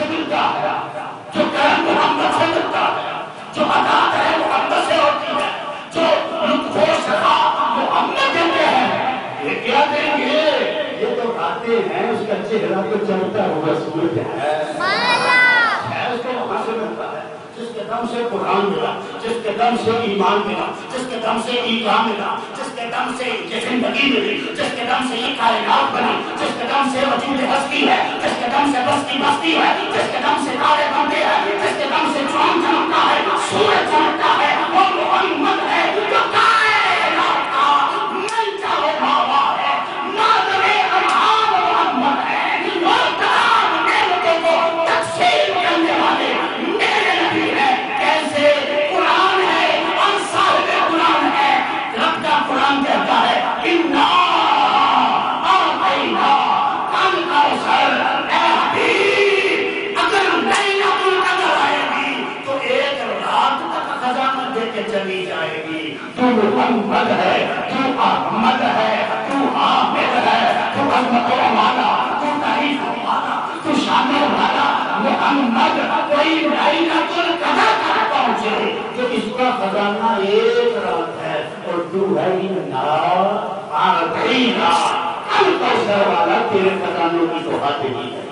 ملتا ہے، جو کرم محمد سے ملتا ہے، جو عطا ہے محمد سے ہوتی ہے، جو لطف و سخا محمد دیتے ہیں، یہ کیا دیں گے؟ یہ تو آتے ہیں، اس کا چہرہ تو چلتا ہوا سورج ہے، اس کو وہاں سے ملتا ہے، جس کے دم سے قرآن ملا، جس کے دم سے ایمان ملا، جس کے دم سے ایمان ملا، جس کے دم سے یہ زندگی ملی، جس کے دم سے یہ کائنات بنی، جس کے دم سے وجود ہستی ہے، جس کے دم سے بستی ہے، جس کے دم سے تارے بنتے ہیں، جس کے دم سے چاند چمکتا ہے، سورج چمکتا ہے، اور محمد ہے جو کائنات کا منشا و ماوا ہے، ناظر انعام محمد ہے، اور تمام نعمتوں کو تقسیم کرنے والے میرے نبی ہیں۔ کیسے قرآن ہے اور صاحب قرآن ہے، رب کا قرآن کہتا ہے اِنَّا أَعْطَيْنَا الْكَوْثَرَ، اے حبیب اگر لیلۃ القدر آئے گی تو ایک رات تک خزانہ دے کے چلی جائے گی۔ تو محمد ہے، تو احمد ہے، تو حامد ہے، تو عظمت والا، تو تعریف والا، تو شان والا محمد، کوئی لیلۃ القدر تک پہنچے تو اس کا خزانہ ایک رات ہے، اور تو ہے اِنَّا أَعْطَيْنَا الْكَوْثَرَ والا، تیرے خزانوں کی تو بات نہیں ہے۔